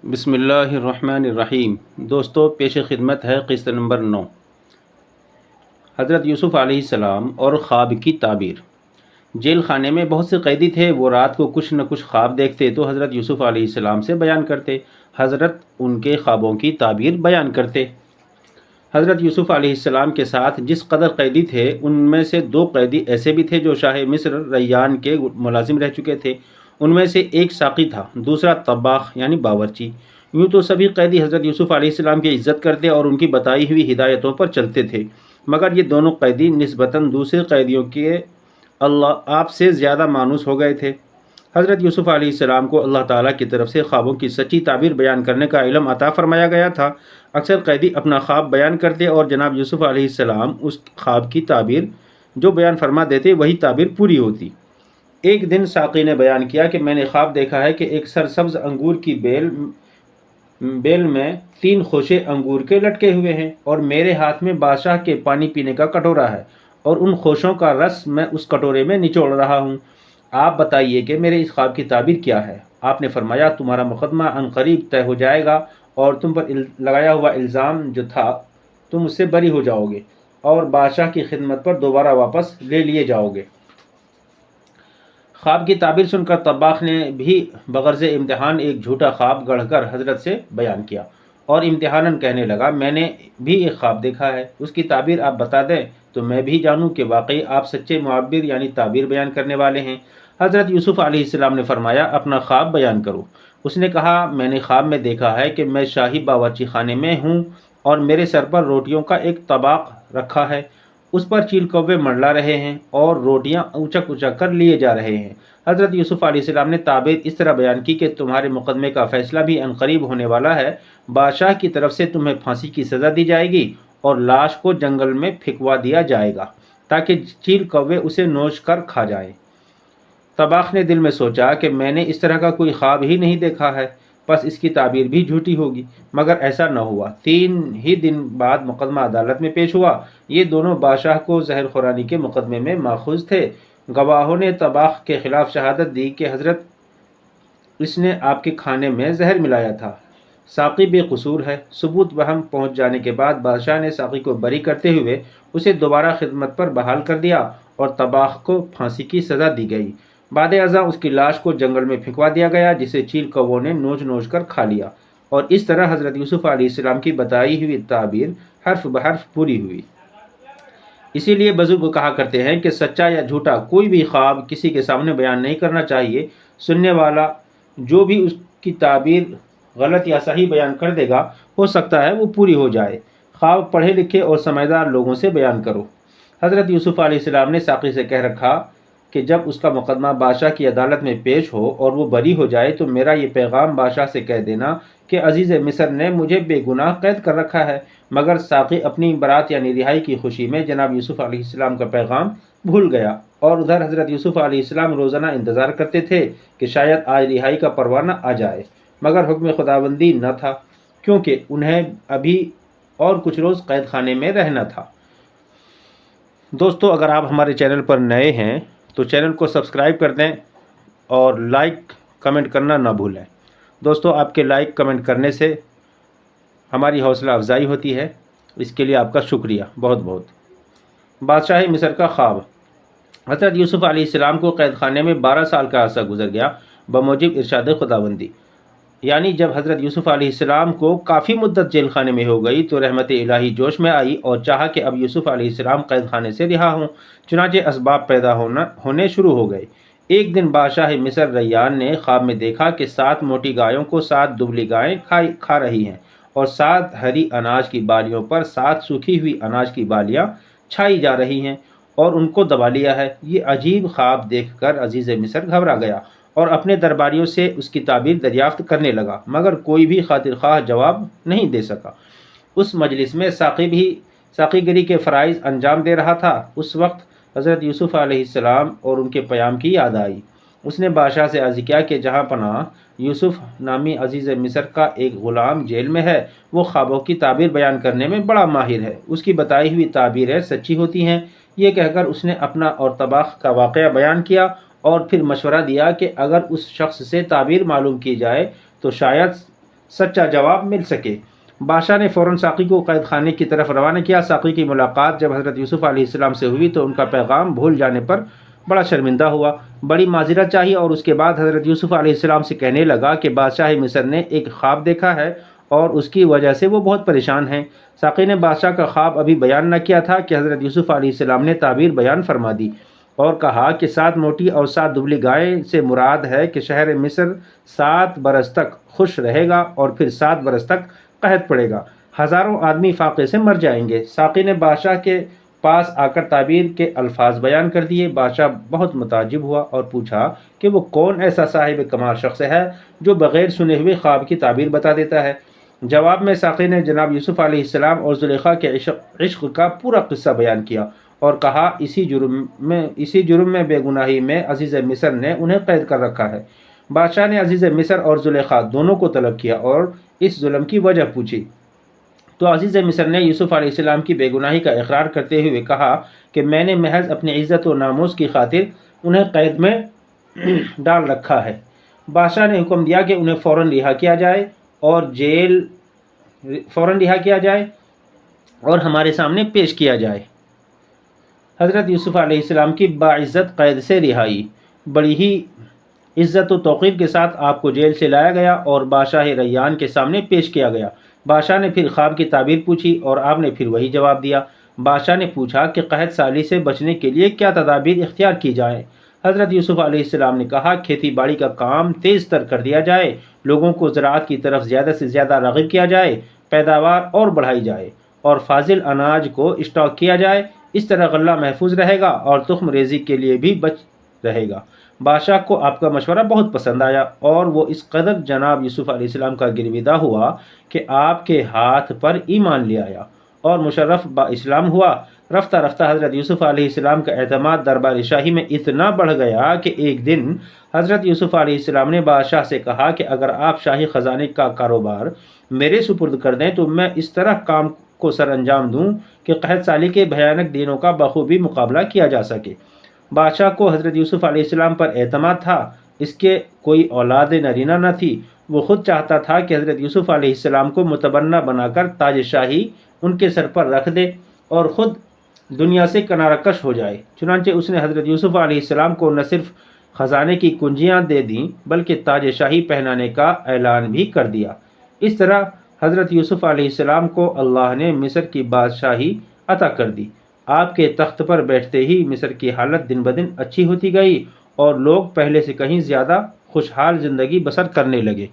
بسم اللہ الرحمن الرحیم۔ دوستو، پیش خدمت ہے قسط نمبر 9، حضرت یوسف علیہ السلام اور خواب کی تعبیر۔ جیل خانے میں بہت سے قیدی تھے، وہ رات کو کچھ نہ کچھ خواب دیکھتے تو حضرت یوسف علیہ السلام سے بیان کرتے، حضرت ان کے خوابوں کی تعبیر بیان کرتے۔ حضرت یوسف علیہ السلام کے ساتھ جس قدر قیدی تھے، ان میں سے 2 قیدی ایسے بھی تھے جو شاہ مصر ریان کے ملازم رہ چکے تھے۔ ان میں سے ایک ساقی تھا، دوسرا طباخ یعنی باورچی۔ یوں تو سبھی قیدی حضرت یوسف علیہ السلام کی عزت کرتے اور ان کی بتائی ہوئی ہدایتوں پر چلتے تھے، مگر یہ دونوں قیدی نسبتاً دوسرے قیدیوں کے آپ سے زیادہ مانوس ہو گئے تھے۔ حضرت یوسف علیہ السلام کو اللہ تعالیٰ کی طرف سے خوابوں کی سچی تعبیر بیان کرنے کا علم عطا فرمایا گیا تھا۔ اکثر قیدی اپنا خواب بیان کرتے اور جناب یوسف علیہ السلام اس خواب کی تعبیر جو بیان فرما دیتے وہی تعبیر پوری ہوتی۔ ایک دن ساقی نے بیان کیا کہ میں نے خواب دیکھا ہے کہ ایک سرسبز انگور کی بیل میں 3 خوشے انگور کے لٹکے ہوئے ہیں، اور میرے ہاتھ میں بادشاہ کے پانی پینے کا کٹورا ہے، اور ان خوشوں کا رس میں اس کٹورے میں نچوڑ رہا ہوں۔ آپ بتائیے کہ میرے اس خواب کی تعبیر کیا ہے؟ آپ نے فرمایا، تمہارا مقدمہ عنقریب طے ہو جائے گا، اور تم پر لگایا ہوا الزام جو تھا تم اس سے بری ہو جاؤ گے، اور بادشاہ کی خدمت پر دوبارہ واپس لے لیے جاؤ گے۔ خواب کی تعبیر سن کر طباخ نے بھی بغرض امتحان ایک جھوٹا خواب گڑھ کر حضرت سے بیان کیا، اور امتحاناً کہنے لگا، میں نے بھی ایک خواب دیکھا ہے، اس کی تعبیر آپ بتا دیں تو میں بھی جانوں کہ واقعی آپ سچے معبر یعنی تعبیر بیان کرنے والے ہیں۔ حضرت یوسف علیہ السلام نے فرمایا، اپنا خواب بیان کرو۔ اس نے کہا، میں نے خواب میں دیکھا ہے کہ میں شاہی باورچی خانے میں ہوں، اور میرے سر پر روٹیوں کا ایک طباق رکھا ہے، اس پر چیل کوے منڈلا رہے ہیں اور روٹیاں اونچک اونچک کر لیے جا رہے ہیں۔ حضرت یوسف علیہ السلام نے تعبیر اس طرح بیان کی کہ تمہارے مقدمے کا فیصلہ بھی عنقریب ہونے والا ہے، بادشاہ کی طرف سے تمہیں پھانسی کی سزا دی جائے گی، اور لاش کو جنگل میں پھینکوا دیا جائے گا تاکہ چیل کوے اسے نوچ کر کھا جائیں۔ طباخ نے دل میں سوچا کہ میں نے اس طرح کا کوئی خواب ہی نہیں دیکھا ہے، بس اس کی تعبیر بھی جھوٹی ہوگی، مگر ایسا نہ ہوا۔ 3 ہی دن بعد مقدمہ عدالت میں پیش ہوا۔ یہ دونوں بادشاہ کو زہر خورانی کے مقدمے میں ماخوذ تھے۔ گواہوں نے طباخ کے خلاف شہادت دی کہ حضرت اس نے آپ کے کھانے میں زہر ملایا تھا۔ ساقی بے قصور ہے۔ ثبوت بہم پہنچ جانے کے بعد بادشاہ نے ساقی کو بری کرتے ہوئے اسے دوبارہ خدمت پر بحال کر دیا، اور طباخ کو پھانسی کی سزا دی گئی۔ بعد ازاں اس کی لاش کو جنگل میں پھینکوا دیا گیا، جسے چیل کووں نے نوچ نوچ کر کھا لیا، اور اس طرح حضرت یوسف علیہ السلام کی بتائی ہوئی تعبیر حرف بحرف پوری ہوئی۔ اسی لیے بزرگ کہا کرتے ہیں کہ سچا یا جھوٹا کوئی بھی خواب کسی کے سامنے بیان نہیں کرنا چاہیے۔ سننے والا جو بھی اس کی تعبیر غلط یا صحیح بیان کر دے گا، ہو سکتا ہے وہ پوری ہو جائے۔ خواب پڑھے لکھے اور سمجھدار لوگوں سے بیان کرو۔ حضرت یوسف علیہ السلام نے ساقی سے کہہ رکھا کہ جب اس کا مقدمہ بادشاہ کی عدالت میں پیش ہو اور وہ بری ہو جائے تو میرا یہ پیغام بادشاہ سے کہہ دینا کہ عزیز مصر نے مجھے بے گناہ قید کر رکھا ہے۔ مگر ساقی اپنی برات یعنی رہائی کی خوشی میں جناب یوسف علیہ السلام کا پیغام بھول گیا، اور ادھر حضرت یوسف علیہ السلام روزانہ انتظار کرتے تھے کہ شاید آج رہائی کا پروانہ آ جائے، مگر حکم خداوندی نہ تھا، کیونکہ انہیں ابھی اور کچھ روز قید خانے میں رہنا تھا۔ دوستو، اگر آپ ہمارے چینل پر نئے ہیں تو چینل کو سبسکرائب کر دیں اور لائک کمنٹ کرنا نہ بھولیں۔ دوستو، آپ کے لائک کمنٹ کرنے سے ہماری حوصلہ افزائی ہوتی ہے، اس کے لیے آپ کا شکریہ بہت بہت۔ بادشاہ مصر کا خواب۔ حضرت یوسف علیہ السلام کو قید خانے میں 12 سال کا عرصہ گزر گیا بموجب ارشاد خداوندی، یعنی جب حضرت یوسف علیہ السلام کو کافی مدت جیل خانے میں ہو گئی تو رحمت الہی جوش میں آئی اور چاہا کہ اب یوسف علیہ السلام قید خانے سے رہا ہوں۔ چنانچہ اسباب پیدا ہونے شروع ہو گئے۔ ایک دن بادشاہ مصر ریان نے خواب میں دیکھا کہ 7 موٹی گایوں کو 7 دبلی گائیں کھا رہی ہیں، اور 7 ہری اناج کی بالیوں پر 7 سوکھی ہوئی اناج کی بالیاں چھائی جا رہی ہیں، اور ان کو دبا لیا ہے۔ یہ عجیب خواب دیکھ کر عزیز مصر گھبرا گیا اور اپنے درباریوں سے اس کی تعبیر دریافت کرنے لگا، مگر کوئی بھی خاطر خواہ جواب نہیں دے سکا۔ اس مجلس میں ساقی بھی ساقی گری کے فرائض انجام دے رہا تھا۔ اس وقت حضرت یوسف علیہ السلام اور ان کے پیام کی یاد آئی۔ اس نے بادشاہ سے عرض کیا کہ جہاں پناہ یوسف نامی عزیز مصر کا ایک غلام جیل میں ہے، وہ خوابوں کی تعبیر بیان کرنے میں بڑا ماہر ہے، اس کی بتائی ہوئی تعبیریں سچی ہوتی ہیں۔ یہ کہہ کر اس نے اپنا اور طباخ کا واقعہ بیان کیا، اور پھر مشورہ دیا کہ اگر اس شخص سے تعبیر معلوم کی جائے تو شاید سچا جواب مل سکے۔ بادشاہ نے فوراً ساقی کو قید خانے کی طرف روانہ کیا۔ ساقی کی ملاقات جب حضرت یوسف علیہ السلام سے ہوئی تو ان کا پیغام بھول جانے پر بڑا شرمندہ ہوا، بڑی معذرت چاہی اور اس کے بعد حضرت یوسف علیہ السلام سے کہنے لگا کہ بادشاہ مصر نے ایک خواب دیکھا ہے اور اس کی وجہ سے وہ بہت پریشان ہیں۔ ساقی نے بادشاہ کا خواب ابھی بیان نہ کیا تھا کہ حضرت یوسف علیہ السلام نے تعبیر بیان فرما دی اور کہا کہ 7 موٹی اور 7 دبلی گائیں سے مراد ہے کہ شہر مصر 7 برس تک خوش رہے گا اور پھر 7 برس تک قحط پڑے گا، ہزاروں آدمی فاقے سے مر جائیں گے۔ ساقی نے بادشاہ کے پاس آ کر تعبیر کے الفاظ بیان کر دیے۔ بادشاہ بہت متعجب ہوا اور پوچھا کہ وہ کون ایسا صاحب کمال شخص ہے جو بغیر سنے ہوئے خواب کی تعبیر بتا دیتا ہے۔ جواب میں ساقی نے جناب یوسف علیہ السلام اور زلیخا کے عشق کا پورا قصہ بیان کیا اور کہا اسی جرم میں بے گناہی میں عزیز مصر نے انہیں قید کر رکھا ہے۔ بادشاہ نے عزیز مصر اور زلیخا دونوں کو طلب کیا اور اس ظلم کی وجہ پوچھی تو عزیز مصر نے یوسف علیہ السلام کی بے گناہی کا اقرار کرتے ہوئے کہا کہ میں نے محض اپنی عزت و ناموس کی خاطر انہیں قید میں ڈال رکھا ہے۔ بادشاہ نے حکم دیا کہ انہیں فوراً رہا کیا جائے اور ہمارے سامنے پیش کیا جائے۔ حضرت یوسف علیہ السلام کی باعزت قید سے رہائی، بڑی ہی عزت و توقیر کے ساتھ آپ کو جیل سے لایا گیا اور بادشاہ ریان کے سامنے پیش کیا گیا۔ بادشاہ نے پھر خواب کی تعبیر پوچھی اور آپ نے پھر وہی جواب دیا۔ بادشاہ نے پوچھا کہ قحط سالی سے بچنے کے لیے کیا تدابیر اختیار کی جائیں۔ حضرت یوسف علیہ السلام نے کہا کھیتی باڑی کا کام تیز تر کر دیا جائے، لوگوں کو زراعت کی طرف زیادہ سے زیادہ راغب کیا جائے، پیداوار اور بڑھائی جائے اور فاضل اناج کو اسٹاک کیا جائے، اس طرح غلہ محفوظ رہے گا اور تخم ریزی کے لیے بھی بچ رہے گا۔ بادشاہ کو آپ کا مشورہ بہت پسند آیا اور وہ اس قدر جناب یوسف علیہ السلام کا گرویدہ ہوا کہ آپ کے ہاتھ پر ایمان لے آیا اور مشرف با اسلام ہوا۔ رفتہ رفتہ حضرت یوسف علیہ السلام کا اعتماد دربار شاہی میں اتنا بڑھ گیا کہ ایک دن حضرت یوسف علیہ السلام نے بادشاہ سے کہا کہ اگر آپ شاہی خزانے کا کاروبار میرے سپرد کر دیں تو میں اس طرح کام کو سر انجام دوں کہ قحط سالی کے بھیانک دنوں کا بخوبی مقابلہ کیا جا سکے۔ بادشاہ کو حضرت یوسف علیہ السلام پر اعتماد تھا، اس کے کوئی اولاد نرینہ نہ تھی۔ وہ خود چاہتا تھا کہ حضرت یوسف علیہ السلام کو متبنہ بنا کر تاج شاہی ان کے سر پر رکھ دے اور خود دنیا سے کنارہ کش ہو جائے۔ چنانچہ اس نے حضرت یوسف علیہ السلام کو نہ صرف خزانے کی کنجیاں دے دیں بلکہ تاج شاہی پہنانے کا اعلان بھی کر دیا۔ اس طرح حضرت یوسف علیہ السلام کو اللہ نے مصر کی بادشاہی عطا کر دی۔ آپ کے تخت پر بیٹھتے ہی مصر کی حالت دن بدن اچھی ہوتی گئی اور لوگ پہلے سے کہیں زیادہ خوشحال زندگی بسر کرنے لگے۔